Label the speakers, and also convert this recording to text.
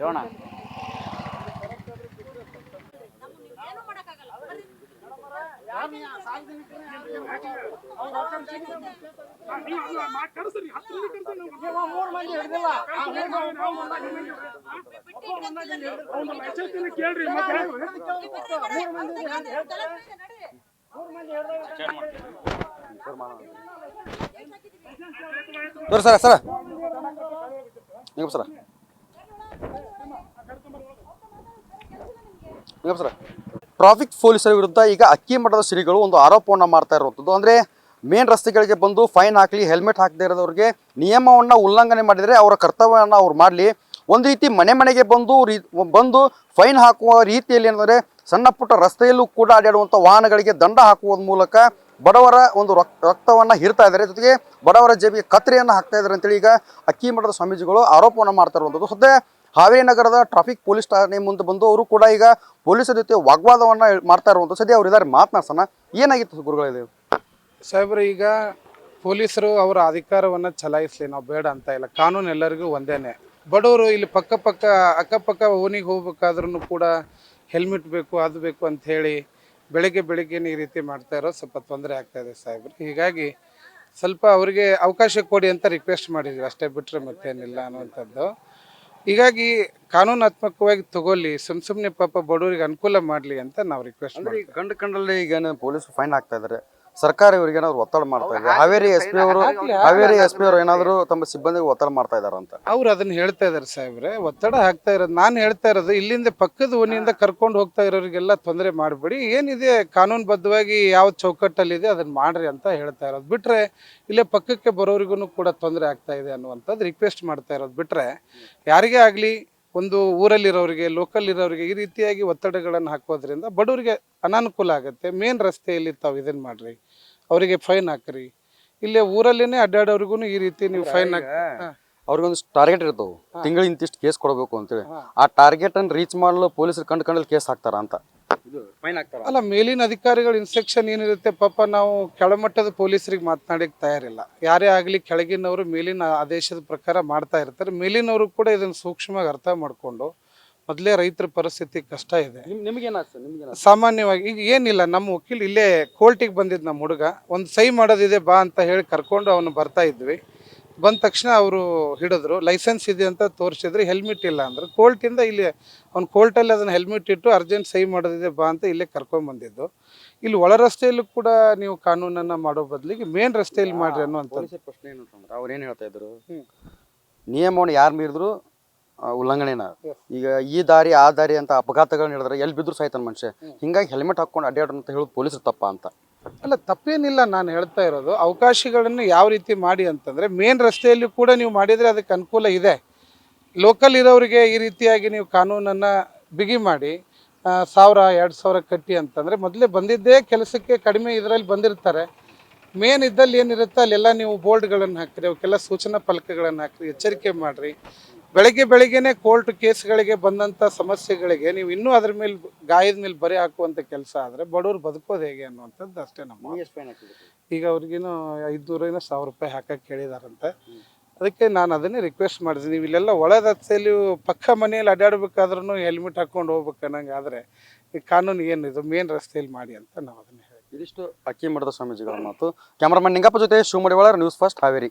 Speaker 1: ಹೇಳೋಣ.
Speaker 2: Sir sir ನೀವು ಸರ sir traffic ಪೊಲೀಸರ ವಿರುದ್ಧ ಈಗ ಅಕ್ಕಿಮಠದ ಶ್ರೀಗಳು ಒಂದು ಆರೋಪವನ್ನು ಮಾಡ್ತಾ ಇರುವಂಥದ್ದು. ಅಂದರೆ ಮೇನ್ ರಸ್ತೆಗಳಿಗೆ ಬಂದು ಫೈನ್ ಹಾಕಲಿ, ಹೆಲ್ಮೆಟ್ ಹಾಕದೇ ಇರೋದವ್ರಿಗೆ ನಿಯಮವನ್ನು ಉಲ್ಲಂಘನೆ ಮಾಡಿದರೆ ಅವರ ಕರ್ತವ್ಯವನ್ನು ಅವ್ರು ಮಾಡಲಿ. ಒಂದು ರೀತಿ ಮನೆ ಮನೆಗೆ ಬಂದು ಫೈನ್ ಹಾಕುವ ರೀತಿಯಲ್ಲಿ ಏನಂದರೆ ಸಣ್ಣ ಪುಟ್ಟ ರಸ್ತೆಯಲ್ಲೂ ಕೂಡ ಅಡ್ಡಾಡುವಂಥ ವಾಹನಗಳಿಗೆ ದಂಡ ಹಾಕುವ ಮೂಲಕ ಬಡವರ ಒಂದು ರಕ್ತವನ್ನು ಹೀರ್ತಾ ಇದ್ದಾರೆ, ಜೊತೆಗೆ ಬಡವರ ಜೇಬಿಗೆ ಕತ್ತರಿಯನ್ನು ಹಾಕ್ತಾ ಇದ್ದಾರೆ ಅಂತೇಳಿ ಈಗ ಅಕ್ಕಿಮಠದ ಸ್ವಾಮೀಜಿಗಳು ಆರೋಪವನ್ನು ಮಾಡ್ತಾ ಇರುವಂಥದ್ದು. ಸದ್ಯ ಹಾವೇರಿ ನಗರದ ಟ್ರಾಫಿಕ್ ಪೊಲೀಸ್ ಠಾಣೆ ಮುಂದೆ ಬಂದು ಅವರು ಕೂಡ ಈಗ ಪೊಲೀಸರ ಜೊತೆ ವಾಗ್ವಾದವನ್ನು ಮಾಡ್ತಾ ಇರುವಂಥದ್ದು. ಸದ್ಯ ಅವ್ರು ಇದ್ದಾರೆ, ಮಾತನಾಡ್ಸೋಣ. ಏನಾಗಿತ್ತು ಗುರುಗಳಿದೆ
Speaker 3: ಸಾಹೇಬ್ರೆ? ಈಗ ಪೊಲೀಸರು ಅವರ ಅಧಿಕಾರವನ್ನು ಚಲಾಯಿಸಲಿ, ನಾವು ಬೇಡ ಅಂತ ಇಲ್ಲ. ಕಾನೂನು ಎಲ್ಲರಿಗೂ ಒಂದೇನೆ. ಬಡವರು ಇಲ್ಲಿ ಅಕ್ಕಪಕ್ಕ ಓಣಿಗೆ ಹೋಗ್ಬೇಕಾದ್ರೂ ಕೂಡ ಹೆಲ್ಮೆಟ್ ಬೇಕು, ಅದು ಬೇಕು ಅಂತ ಹೇಳಿ ಬೆಳಗ್ಗೆ ಈ ರೀತಿ ಮಾಡ್ತಾ ಇರೋ ಸ್ವಲ್ಪ ತೊಂದರೆ ಆಗ್ತಾ ಇದೆ ಸಾಹೇಬ್ರೆ. ಹೀಗಾಗಿ ಸ್ವಲ್ಪ ಅವರಿಗೆ ಅವಕಾಶ ಕೊಡಿ ಅಂತ ರಿಕ್ವೆಸ್ಟ್ ಮಾಡಿದ್ವಿ, ಅಷ್ಟೇ ಬಿಟ್ಟರೆ ಮತ್ತೇನಿಲ್ಲ ಅನ್ನುವಂಥದ್ದು. ಹೀಗಾಗಿ ಕಾನೂನಾತ್ಮಕವಾಗಿ ತಗೊಳ್ಳಿ, ಸುಮ್ಮನೆ ಪಾಪ ಬಡವರಿಗೆ ಅನುಕೂಲ ಮಾಡಲಿ ಅಂತ ನಾವು ರಿಕ್ವೆಸ್ಟ್ ಮಾಡಿ.
Speaker 2: ಕಂಡಲ್ಲಿ ಈಗ ಪೊಲೀಸ್ ಫೈನ್ ಹಾಕ್ತಾ ಇದ್ದಾರೆ, ಸರ್ಕಾರ ಇವರಿಗೆ ಏನಾದ್ರು ಒತ್ತಡ ಮಾಡ್ತಾ ಇದೆ? ಹಾವೇರಿ ಎಸ್ ಪಿ ಅವರು ಏನಾದ್ರು ತಮ್ಮ ಸಿಬ್ಬಂದಿಗೆ ಒತ್ತಡ ಮಾಡ್ತಾ ಇದಾರ ಅಂತ
Speaker 3: ಅವ್ರು ಅದನ್ನ ಹೇಳ್ತಾ ಇದಾರೆ ಸಾಹೇಬ್ರೆ. ಒತ್ತಡ ಹಾಕ್ತಾ ಇರೋದು ನಾನು ಹೇಳ್ತಾ ಇರೋದು, ಇಲ್ಲಿಂದ ಪಕ್ಕದ ಓಣಿಯಿಂದ ಕರ್ಕೊಂಡು ಹೋಗ್ತಾ ಇರೋರಿಗೆಲ್ಲ ತೊಂದರೆ ಮಾಡಬೇಡಿ, ಏನಿದೆ ಕಾನೂನುಬದ್ಧವಾಗಿ ಯಾವ ಚೌಕಟ್ಟಲ್ಲಿದೆ ಅದನ್ನ ಮಾಡ್ರಿ ಅಂತ ಹೇಳ್ತಾ ಇರೋದು. ಬಿಟ್ರೆ ಇಲ್ಲೇ ಪಕ್ಕಕ್ಕೆ ಬರೋರಿಗೂ ಕೂಡ ತೊಂದರೆ ಆಗ್ತಾ ಇದೆ ಅನ್ನುವಂಥದ್ದು ರಿಕ್ವೆಸ್ಟ್ ಮಾಡ್ತಾ ಇರೋದು. ಬಿಟ್ರೆ ಯಾರಿಗೇ ಆಗಲಿ, ಒಂದು ಊರಲ್ಲಿರೋರಿಗೆ, ಲೋಕಲ್ ಇರೋರಿಗೆ ಈ ರೀತಿಯಾಗಿ ಒತ್ತಡಗಳನ್ನು ಹಾಕೋದ್ರಿಂದ ಬಡವರಿಗೆ ಅನಾನುಕೂಲ ಆಗುತ್ತೆ. ಮೇನ್ ರಸ್ತೆಯಲ್ಲಿ ತಾವು ಇದನ್ನ ಮಾಡ್ರಿ, ಅವರಿಗೆ ಫೈನ್ ಹಾಕ್ರಿ. ಇಲ್ಲೇ ಊರಲ್ಲೇನೆ ಅಡ್ಡಾಡೋರಿಗೂ ಈ ರೀತಿ ನೀವು ಫೈನ್
Speaker 2: ಅವ್ರಿಗೊಂದು ಟಾರ್ಗೆಟ್ ಇರ್ತವೆ, ತಿಂಗಳು ಇಂತಿಷ್ಟು ಕೇಸ್ ಕೊಡಬೇಕು ಅಂತೇಳಿ. ಆ ಟಾರ್ಗೆಟ್ ಅನ್ನು ರೀಚ್ ಮಾಡಲು ಪೊಲೀಸರು ಕಂಡು ಕೇಸ್ ಹಾಕ್ತಾರ ಅಂತ
Speaker 3: ಅಲ್ಲ, ಮೇಲಿನ ಅಧಿಕಾರಿಗಳ ಇನ್ಸ್ಟ್ರಕ್ಷನ್ ಏನಿರುತ್ತೆ ಪಾಪ. ನಾವು ಕೆಳಮಟ್ಟದ ಪೊಲೀಸರಿಗೆ ಮಾತನಾಡಕ್ಕೆ ತಯಾರಿಲ್ಲ. ಯಾರೇ ಆಗಲಿ ಕೆಳಗಿನವರು ಮೇಲಿನ ಆದೇಶದ ಪ್ರಕಾರ ಮಾಡ್ತಾ ಇರ್ತಾರೆ. ಮೇಲಿನವರು ಕೂಡ ಇದನ್ನು ಸೂಕ್ಷ್ಮವಾಗಿ ಅರ್ಥ ಮಾಡಿಕೊಂಡು, ಮೊದಲೇ ರೈತರ ಪರಿಸ್ಥಿತಿ ಕಷ್ಟ ಇದೆ. ಸಾಮಾನ್ಯವಾಗಿ ಈಗ ಏನಿಲ್ಲ, ನಮ್ಮ ವಕೀಲ್ ಇಲ್ಲೇ ಕೋರ್ಟಿಗೆ ಬಂದಿದ್ದು, ನಮ್ಮ ಹುಡುಗ ಒಂದು ಸಹಿ ಮಾಡೋದಿದೆ ಬಾ ಅಂತ ಹೇಳಿ ಕರ್ಕೊಂಡು ಅವನು ಬರ್ತಾ ಇದ್ವಿ. ಬಂದ ತಕ್ಷಣ ಅವರು ಹಿಡಿದ್ರು, ಲೈಸೆನ್ಸ್ ಇದೆ ಅಂತ ತೋರಿಸಿದ್ರು, ಹೆಲ್ಮೆಟ್ ಇಲ್ಲ ಅಂದ್ರೆ ಕೋರ್ಟಿಂದ ಇಲ್ಲಿ ಅವ್ನು ಕೋರ್ಟಲ್ಲಿ ಅದನ್ನು ಹೆಲ್ಮೆಟ್ ಇಟ್ಟು ಅರ್ಜೆಂಟ್ ಸಹಿ ಮಾಡೋದಿದೆ ಬಾ ಅಂತ ಇಲ್ಲೇ ಕರ್ಕೊಂಡ್ಬಂದಿದ್ದು. ಇಲ್ಲಿ ಒಳ ರಸ್ತೆಯಲ್ಲೂ ಕೂಡ ನೀವು ಕಾನೂನನ್ನು ಮಾಡೋ ಬದಲಿಗೆ ಮೇನ್ ರಸ್ತೆಯಲ್ಲಿ ಮಾಡ್ರಿ ಅನ್ನುವಂಥ
Speaker 2: ಪ್ರಶ್ನೆ ಏನು ಅಂತಂದ್ರೆ ಅವ್ರು ಏನು ಹೇಳ್ತಾ ಇದ್ರು, ನಿಯಮವನ್ನು ಯಾರು ಮೀರಿದ್ರು ಉಲ್ಲಂಘನೆನ. ಈಗ ಈ ದಾರಿ ಆ ದಾರಿ ಅಂತ ಅಪಘಾತಗಳು ನಡೆದ್ರೆ ಎಲ್ಲಿ ಬಿದ್ರು ಸಾಯ್ತಾನ ಮನುಷ್ಯ, ಹಿಂಗಾಗಿ ಹೆಲ್ಮೆಟ್ ಹಾಕೊಂಡು ಅಡ್ಡಾಡ್ರು ಅಂತ ಹೇಳೋದು ಪೊಲೀಸರು ತಪ್ಪ ಅಂತ.
Speaker 3: ಅಲ್ಲ, ತಪ್ಪೇನಿಲ್ಲ. ನಾನು ಹೇಳ್ತಾ ಇರೋದು ಅವಕಾಶಗಳನ್ನು ಯಾವ ರೀತಿ ಮಾಡಿ ಅಂತಂದರೆ, ಮೇನ್ ರಸ್ತೆಯಲ್ಲಿ ಕೂಡ ನೀವು ಮಾಡಿದರೆ ಅದಕ್ಕೆ ಅನುಕೂಲ ಇದೆ. ಲೋಕಲ್ ಇರೋರಿಗೆ ಈ ರೀತಿಯಾಗಿ ನೀವು ಕಾನೂನನ್ನು ಬಿಗಿ ಮಾಡಿ 1000-2000 ಕಟ್ಟಿ ಅಂತಂದರೆ, ಮೊದಲೇ ಬಂದಿದ್ದೇ ಕೆಲಸಕ್ಕೆ ಕಡಿಮೆ ಇದರಲ್ಲಿ ಬಂದಿರ್ತಾರೆ. ಮೇನ್ ಇದ್ದಲ್ಲಿ ಏನಿರುತ್ತೆ ಅಲ್ಲೆಲ್ಲ ನೀವು ಬೋರ್ಡ್ಗಳನ್ನು ಹಾಕಿರಿ, ಅವಕ್ಕೆಲ್ಲ ಸೂಚನಾ ಫಲಕಗಳನ್ನು ಹಾಕಿರಿ, ಎಚ್ಚರಿಕೆ ಮಾಡಿರಿ. ಬೆಳಗ್ಗೆನೇ ಕೋರ್ಟ್ ಕೇಸ್ಗಳಿಗೆ ಬಂದಂಥ ಸಮಸ್ಯೆಗಳಿಗೆ ನೀವು ಇನ್ನೂ ಅದ್ರ ಮೇಲೆ ಗಾಯದ ಮೇಲೆ ಬರೆ ಹಾಕುವಂಥ ಕೆಲಸ ಆದರೆ ಬಡವರು ಬದುಕೋದು ಹೇಗೆ ಅನ್ನುವಂಥದ್ದು ಅಷ್ಟೇ. ನಮ್ಮ ಈಗ ಅವ್ರಿಗೇನು 500-1000 ರೂಪಾಯಿ ಹಾಕಕ್ಕೆ ಹೇಳಿದಾರಂತೆ. ಅದಕ್ಕೆ ನಾನು ಅದನ್ನೇ ರಿಕ್ವೆಸ್ಟ್ ಮಾಡಿದ್ದೀನಿ, ನೀವು ಇಲ್ಲೆಲ್ಲ ಒಳ ರಸ್ತೆಯಲ್ಲಿ ಪಕ್ಕ ಮನೆಯಲ್ಲಿ ಅಡ್ಡಾಡಬೇಕಾದ್ರೂ ಹೆಲ್ಮೆಟ್ ಹಾಕ್ಕೊಂಡು ಹೋಗ್ಬೇಕು ಅನ್ನಂಗೆ ಆದರೆ ಈ ಕಾನೂನು ಏನಿದು ಮೇನ್ ರಸ್ತೆಯಲ್ಲಿ ಮಾಡಿ ಅಂತ ನಾವು ಅದನ್ನೇ ಹೇಳಿ.
Speaker 2: ಇದಿಷ್ಟು ಅಕ್ಕಿಮಠದ ಸ್ವಾಮೀಜಿಗಳ ಮಾತು. ಕ್ಯಾಮರಾಮನ್ ನಿಂಗಪ್ಪ ಜೊತೆ ಶಿವಮಡಿವಾಳ, ನ್ಯೂಸ್ ಫಸ್ಟ್, ಹಾವೇರಿ.